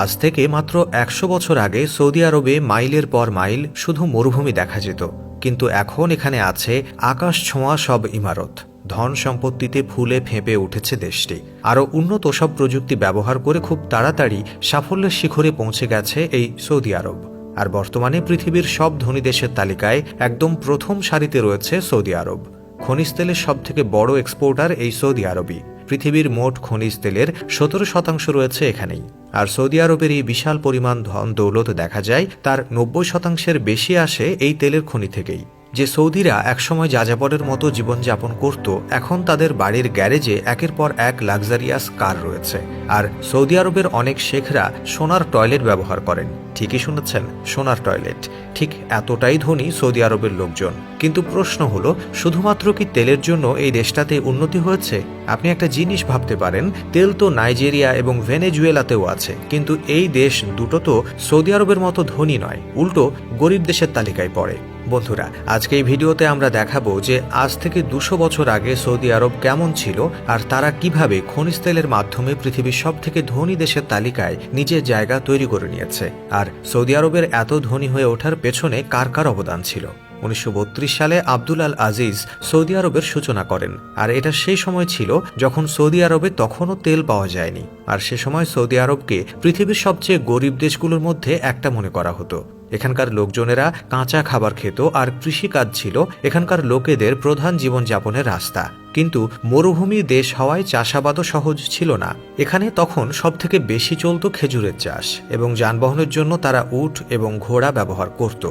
আজ থেকে মাত্র ১০০ বছর আগে সৌদি আরবে মাইলের পর মাইল শুধু মরুভূমি দেখা যেত, কিন্তু এখন এখানে আছে আকাশ ছোঁয়া সব ইমারত। ধন সম্পত্তিতে ফুলে ফেঁপে উঠেছে দেশটি। আরও উন্নত সব প্রযুক্তি ব্যবহার করে খুব তাড়াতাড়ি সাফল্যের শিখরে পৌঁছে গেছে এই সৌদি আরব। আর বর্তমানে পৃথিবীর সব ধনী দেশের তালিকায় একদম প্রথম সারিতে রয়েছে সৌদি আরব। খনিজ তেলের সবথেকে বড় এক্সপোর্টার এই সৌদি আরবই। পৃথিবীর মোট খনিজ তেলের ১৭% রয়েছে এখানেই। আর সৌদি আরবের এই বিশাল পরিমাণ ধন দৌলত দেখা যায় তার ৯০%-এর বেশি আসে এই তেলের খনি থেকেই। যে সৌদিরা একসময় যাযাবরের মতো জীবনযাপন করত, এখন তাদের বাড়ির গ্যারেজে একের পর এক লাক্সারিয়াস কার রয়েছে। আর সৌদি আরবের অনেক শেখরা সোনার টয়লেট ব্যবহার করেন। ঠিকই শুনেছেন, সোনার টয়লেট। ঠিক এতটাই ধনী সৌদি আরবের লোকজন। কিন্তু প্রশ্ন হলো, শুধুমাত্র কি তেলের জন্য এই দেশটাতে উন্নতি হয়েছে? আপনি একটা জিনিস ভাবতে পারেন, তেল তো নাইজেরিয়া এবং ভেনেজুয়েলাতেও আছে, কিন্তু এই দেশ দুটো তো সৌদি আরবের মতো ধনী নয়, উল্টো গরিব দেশের তালিকায় পড়ে। বন্ধুরা, আজকে এই ভিডিওতে আমরা দেখাবো যে আজ থেকে ২০০ বছর আগে সৌদি আরব কেমন ছিল আর তারা কিভাবে খনিজ তেলের মাধ্যমে পৃথিবীর সবথেকে ধনী দেশের তালিকায় নিজের জায়গা তৈরি করে নিয়েছে। আর সৌদি আরবের এত ধনী হয়ে ওঠার পেছনে কার কার অবদান ছিল। ১৯৩২ সালে আব্দুল আল আজিজ সৌদি আরবের সূচনা করেন। আর এটা সেই সময় ছিল যখন সৌদি আরবে তখনও তেল পাওয়া যায়নি। আর সে সময় সৌদি আরবকে পৃথিবীর সবচেয়ে গরিব দেশগুলোর মধ্যে একটা মনে করা হতো। এখানকার লোকজনেরা কাঁচা খাবার খেত আর কৃষিকাজ ছিল এখানকার লোকেদের প্রধান জীবনযাপনের রাস্তা। কিন্তু মরুভূমি দেশ হওয়ায় চাষাবাদও সহজ ছিল না। এখানে তখন সবথেকে বেশি চলত খেজুরের চাষ, এবং যানবাহনের জন্য তারা উট এবং ঘোড়া ব্যবহার করত।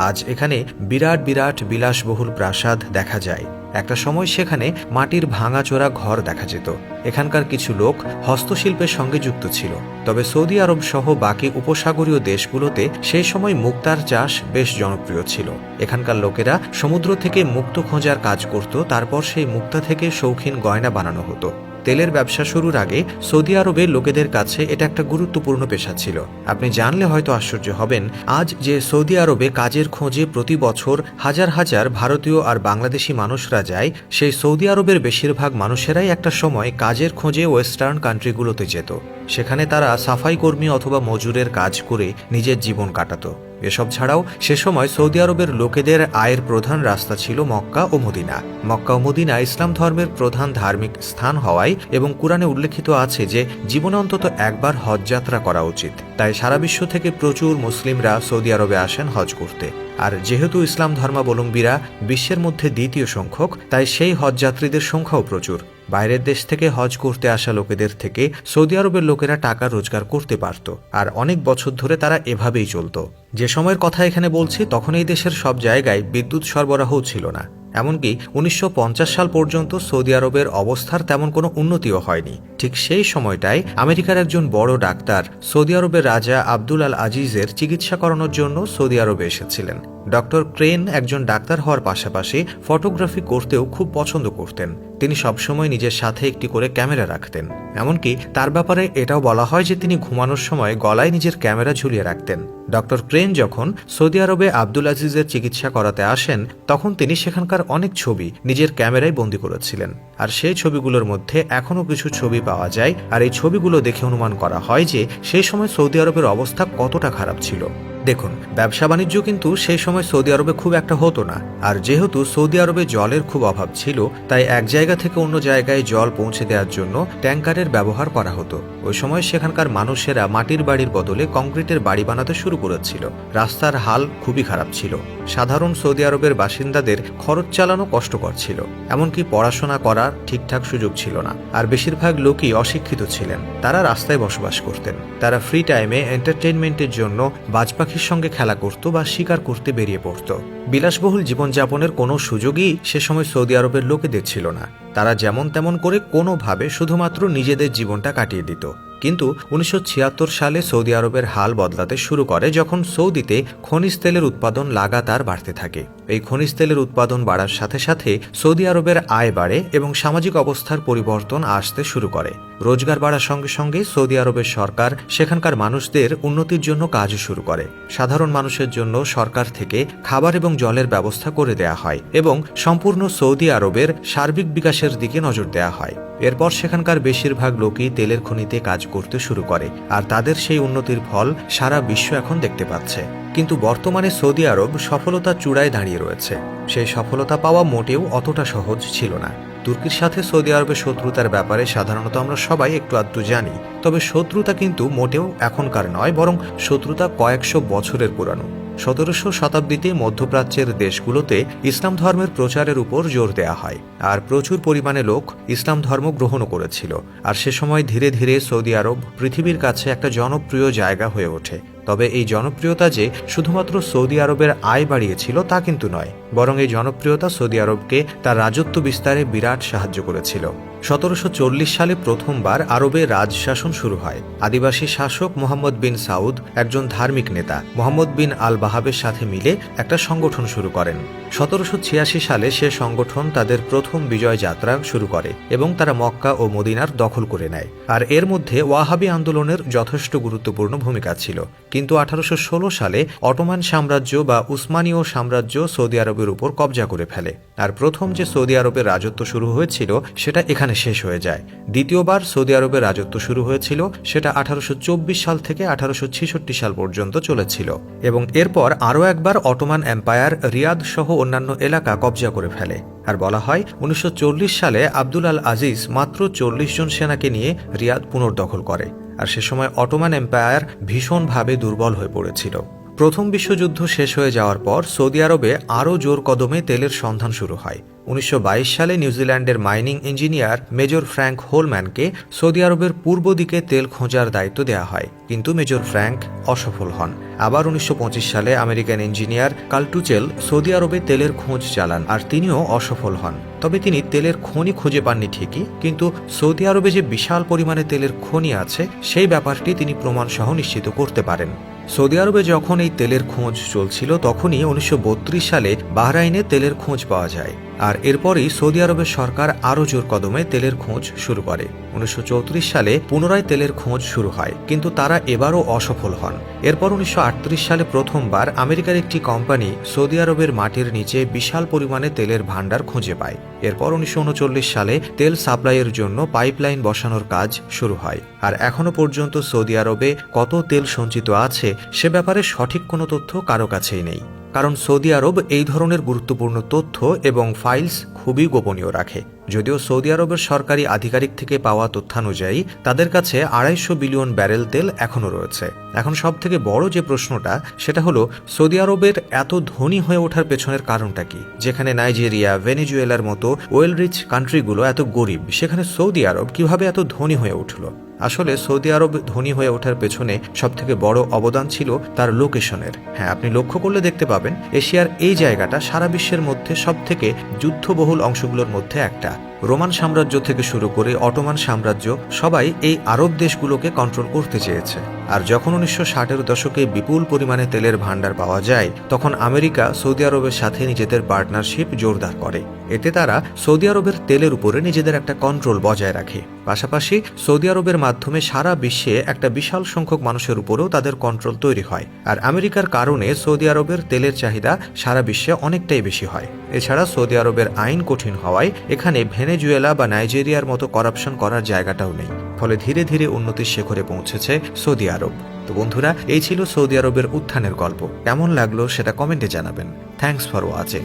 আজ এখানে বিরাট বিরাট বিলাসবহুল প্রাসাদ দেখা যায়। একটা সময় সেখানে মাটির ভাঙাচোরা ঘর দেখা যেত। এখানকার কিছু লোক হস্তশিল্পের সঙ্গে যুক্ত ছিল। তবে সৌদি আরব সহ বাকি উপসাগরীয় দেশগুলোতে সেই সময় মুক্তার চাষ বেশ জনপ্রিয় ছিল। এখানকার লোকেরা সমুদ্র থেকে মুক্তো খোঁজার কাজ করত, তারপর সেই মুক্তা থেকে শৌখিন গয়না বানানো হতো। তেলের ব্যবসা শুরুর আগে সৌদি আরবের লোকেদের কাছে এটা একটা গুরুত্বপূর্ণ পেশা ছিল। আপনি জানলে হয়তো আশ্চর্য হবেন, আজ যে সৌদি আরবে কাজের খোঁজে প্রতি বছর হাজার হাজার ভারতীয় আর বাংলাদেশি মানুষরা যায়, সেই সৌদি আরবের বেশিরভাগ মানুষেরাই একটা সময় কাজের খোঁজে ওয়েস্টার্ন কান্ট্রিগুলোতে যেত। সেখানে তারা সাফাই কর্মী অথবা মজুরের কাজ করে নিজের জীবন কাটাতো। এসব ছাড়াও সে সময় সৌদি আরবের লোকেদের আয়ের প্রধান রাস্তা ছিল মক্কা ও মদিনা। মক্কা ও মদিনা ইসলাম ধর্মের প্রধান ধার্মিক স্থান হওয়ায় এবং কুরআনে উল্লেখিত আছে যে জীবনে অন্তত একবার হজ যাত্রা করা উচিত। তাই সারা বিশ্ব থেকে প্রচুর মুসলিমরা সৌদি আরবে আসেন হজ করতে। আর যেহেতু ইসলাম ধর্মাবলম্বীরা বিশ্বের মধ্যে দ্বিতীয় সংখ্যক, তাই সেই হজযাত্রীদের সংখ্যাও প্রচুর। বাইরের দেশ থেকে হজ করতে আসা লোকেদের থেকে সৌদি আরবের লোকেরা টাকা রোজগার করতে পারত, আর অনেক বছর ধরে তারা এভাবেই চলত। যে সময়ের কথা এখানে বলছি তখন এই দেশের সব জায়গায় বিদ্যুৎ সরবরাহও ছিল না। এমনকি ১৯৫০ সাল পর্যন্ত সৌদি আরবের অবস্থার তেমন কোনো উন্নতিও হয়নি। ঠিক সেই সময়টায় আমেরিকার একজন বড় ডাক্তার সৌদি আরবের রাজা আব্দুল আল আজিজের চিকিৎসা করানোর জন্য সৌদি আরবে এসেছিলেন। ডক্টর ক্রেন একজন ডাক্তার হওয়ার পাশাপাশি ফটোগ্রাফি করতেও খুব পছন্দ করতেন। তিনি সবসময় নিজের সাথে একটি করে ক্যামেরা রাখতেন। এমনকি তার ব্যাপারে এটাও বলা হয় যে তিনি ঘুমানোর সময় গলায় নিজের ক্যামেরা ঝুলিয়ে রাখতেন। ডক্টর ক্রেন যখন সৌদি আরবে আব্দুল আজিজের চিকিৎসা করাতে আসেন, তখন তিনি সেখানকার অনেক ছবি নিজের ক্যামেরায় বন্দী করেছিলেন। আর সেই ছবিগুলোর মধ্যে এখনও কিছু ছবি পাওয়া যায়। আর এই ছবিগুলো দেখে অনুমান করা হয় যে সেই সময় সৌদি আরবের অবস্থা কতটা খারাপ ছিল। দেখুন, ব্যবসা বাণিজ্য কিন্তু সেই সময় সৌদি আরবে খুব একটা হতো না। আর যেহেতু সৌদি আরবে জলের খুব অভাব ছিল, তাই এক জায়গা থেকে অন্য জায়গায় জল পৌঁছে দেওয়ার জন্য ট্যাঙ্কারের ব্যবহার করা হতো। ওই সময় সেখানকার মানুষেরা মাটির বাড়ির বদলে কংক্রিটের বাড়ি বানাতে শুরু করেছিল। রাস্তার হাল খুবই খারাপ ছিল। সাধারণ সৌদি আরবের বাসিন্দাদের খরচ চালানো কষ্টকর ছিল। এমনকি পড়াশোনা করার ঠিকঠাক সুযোগ ছিল না। আর বেশিরভাগ লোকই অশিক্ষিত ছিলেন। তারা রাস্তায় বসবাস করতেন। তারা ফ্রি টাইমে এন্টারটেইনমেন্টের জন্য বাজপাখির সঙ্গে খেলা করত বা শিকার করতে বেরিয়ে পড়ত। বিলাসবহুল জীবনযাপনের কোনো সুযোগই সে সময় সৌদি আরবের লোকেদের ছিল না। তারা যেমন তেমন করে কোনোভাবে শুধুমাত্র নিজেদের জীবনটা কাটিয়ে দিত। কিন্তু ১৯৭৬ সালে সৌদি আরবের হাল বদলাতে শুরু করে যখন সৌদিতে খনিজ তেলের উৎপাদন লাগাতার বাড়তে থাকে। এই খনিজ তেলের উৎপাদন বাড়ার সাথে সাথে সৌদি আরবের আয় বাড়ে এবং সামাজিক অবস্থার পরিবর্তন আসতে শুরু করে। রোজগার বাড়ার সঙ্গে সঙ্গে সৌদি আরবের সরকার সেখানকার মানুষদের উন্নতির জন্য কাজ শুরু করে। সাধারণ মানুষের জন্য সরকার থেকে খাবার এবং জলের ব্যবস্থা করে দেয়া হয় এবং সম্পূর্ণ সৌদি আরবের সার্বিক বিকাশের দিকে নজর দেয়া হয়। এরপর সেখানকার বেশিরভাগ লোকই তেলের খনিতে কাজ করতে শুরু করে, আর তাদের সেই উন্নতির ফল সারা বিশ্ব এখন দেখতে পাচ্ছে। কিন্তু বর্তমানে সৌদি আরব সফলতার চূড়ায় দাঁড়িয়ে রয়েছে। সেই সফলতা পাওয়া মোটেও অতটা সহজ ছিল না। তুর্কির সাথে সৌদি আরবের শত্রুতার ব্যাপারে সাধারণত আমরা সবাই একটু আধটু জানি, তবে শত্রুতা কিন্তু মোটেও এখনকার নয়, বরং শত্রুতা কয়েকশো বছরের পুরানো। 1700 শতাব্দীতে মধ্যপ্রাচ্যের দেশগুলোতে ইসলাম ধর্মের প্রচারের উপর জোর দেয়া হয়, আর প্রচুর পরিমাণে লোক ইসলাম ধর্ম গ্রহণও করেছিল। আর সে সময় ধীরে ধীরে সৌদি আরব পৃথিবীর কাছে একটা জনপ্রিয় জায়গা হয়ে ওঠে। তবে এই জনপ্রিয়তা যে শুধুমাত্র সৌদি আরবের আয় বাড়িয়েছিল তা কিন্তু নয়, বরং এই জনপ্রিয়তা সৌদি আরবকে তার রাজত্ব বিস্তারে বিরাট সাহায্য করেছিল। 1740 সালে প্রথমবার আরবে রাজশাসন শুরু হয়। আদিবাসী শাসক মোহাম্মদ বিন সাউদ একজন ধার্মিক নেতা মোহাম্মদ বিন আল বাহাবের সাথে মিলে একটা সংগঠন শুরু করেন। 1786 সালে সে সংগঠন তাদের প্রথম বিজয় যাত্রা শুরু করে এবং তারা মক্কা ও মদিনার দখল করে নেয়। আর এর মধ্যে ওয়াহাবি আন্দোলনের যথেষ্ট গুরুত্বপূর্ণ ভূমিকা ছিল। কিন্তু 1816 সালে অটোমান সাম্রাজ্য বা উসমানীয় সাম্রাজ্য সৌদি আরবের উপর কবজা করে ফেলে। আর প্রথম যে সৌদি আরবের রাজত্ব শুরু হয়েছিল সেটা এখানে শেষ হয়ে যায়। দ্বিতীয়বার সৌদি আরবের রাজত্ব শুরু হয়েছিল, সেটা 1824 সাল থেকে 1866 সাল পর্যন্ত চলেছিল এবং এরপর আরও একবার অটোমান এম্পায়ার রিয়াদ সহ অন্যান্য এলাকা কবজা করে ফেলে। আর বলা হয় 1940 সালে আব্দুল আল আজিজ মাত্র 40 জন সেনাকে নিয়ে রিয়াদ পুনর্দখল করে। আর সে সময় অটোমান এম্পায়ার ভীষণভাবে দুর্বল হয়ে পড়েছিল। প্রথম বিশ্বযুদ্ধ শেষ হয়ে যাওয়ার পর সৌদি আরবে আরও জোর কদমে তেলের সন্ধান শুরু হয়। 1922 সালে নিউজিল্যান্ডের মাইনিং ইঞ্জিনিয়ার মেজর ফ্র্যাঙ্ক হোলম্যানকে সৌদি আরবের পূর্ব দিকে তেল খোঁজার দায়িত্ব দেওয়া হয়, কিন্তু মেজর ফ্র্যাঙ্ক অসফল হন। আবার 1925 সালে আমেরিকান ইঞ্জিনিয়ার কালটুচেল সৌদি আরবে তেলের খোঁজ চালান, আর তিনিও অসফল হন। তবে তিনি তেলের খনি খুঁজে পাননি ঠিকই, কিন্তু সৌদি আরবে যে বিশাল পরিমাণে তেলের খনি আছে সেই ব্যাপারটি তিনি প্রমাণসহ নিশ্চিত করতে পারেন। সৌদি আরবে যখন এই তেলের খোঁজ চলছিল তখনই 1932 সালে বাহরাইনে তেলের খোঁজ পাওয়া যায়। আর এরপরই সৌদি আরবের সরকার আরও জোর কদমে তেলের খোঁজ শুরু করে। 1934 সালে পুনরায় তেলের খোঁজ শুরু হয়, কিন্তু তারা এবারও অসফল হন। এরপর 1938 সালে প্রথমবার আমেরিকার একটি কোম্পানি সৌদি আরবের মাটির নিচে বিশাল পরিমাণে তেলের ভাণ্ডার খুঁজে পায়। এরপর 1939 সালে তেল সাপ্লাইয়ের জন্য পাইপলাইন বসানোর কাজ শুরু হয়। আর এখনো পর্যন্ত সৌদি আরবে কত তেল সঞ্চিত আছে সে ব্যাপারে সঠিক কোনো তথ্য কারো কাছেই নেই, কারণ সৌদি আরব এই ধরনের গুরুত্বপূর্ণ তথ্য এবং ফাইলস খুবই গোপনীয় রাখে। যদিও সৌদি আরবের সরকারি আধিকারিক থেকে পাওয়া তথ্যানুযায়ী তাদের কাছে 250 বিলিয়ন ব্যারেল তেল এখনও রয়েছে। এখন সব থেকে বড় যে প্রশ্নটা সেটা হলো সৌদি আরবের এত ধনী হয়ে ওঠার পেছনের কারণটা কি? যেখানে নাইজেরিয়া, ভেনেজুয়েলার মতো ওয়েল রিচ কান্ট্রিগুলো এত গরিব, সেখানে সৌদি আরব কিভাবে এত ধনী হয়ে উঠল? আসলে সৌদি আরব ধনী হয়ে ওঠার পেছনে সবথেকে বড় অবদান ছিল তার লোকেশনের। হ্যাঁ, আপনি লক্ষ্য করলে দেখতে পাবেন এশিয়ার এই জায়গাটা সারা বিশ্বের মধ্যে সবথেকে যুদ্ধবহুল অংশগুলোর মধ্যে একটা। রোমান সাম্রাজ্য থেকে শুরু করে অটোমান সাম্রাজ্য সবাই এই আরব দেশগুলোকে কন্ট্রোল করতে চেয়েছে। আর যখন 1960-এর দশকে বিপুল পরিমাণে তেলের ভাণ্ডার পাওয়া যায় তখন আমেরিকা সৌদি আরবের সাথে নিজেদের পার্টনারশিপ জোরদার করে। এতে তারা সৌদি আরবের তেলের উপরে নিজেদের একটা কন্ট্রোল বজায় রাখে। পাশাপাশি সৌদি আরবের মাধ্যমে সারা বিশ্বে একটা বিশাল সংখ্যক মানুষের উপরেও তাদের কন্ট্রোল তৈরি হয়। আর আমেরিকার কারণে সৌদি আরবের তেলের চাহিদা সারা বিশ্বে অনেকটাই বেশি হয়। এছাড়া সৌদি আরবের আইন কঠিন হওয়ায় এখানে ভেনেজুয়েলা বা নাইজেরিয়ার মতো করাপশন করার জায়গাটাও নেই। ফলে ধীরে ধীরে উন্নতির শিখরে পৌঁছেছে সৌদি আরব। তো বন্ধুরা, এই ছিল সৌদি আরবের উত্থানের গল্প। কেমন লাগলো সেটা কমেন্টে জানাবেন। Thanks for watching.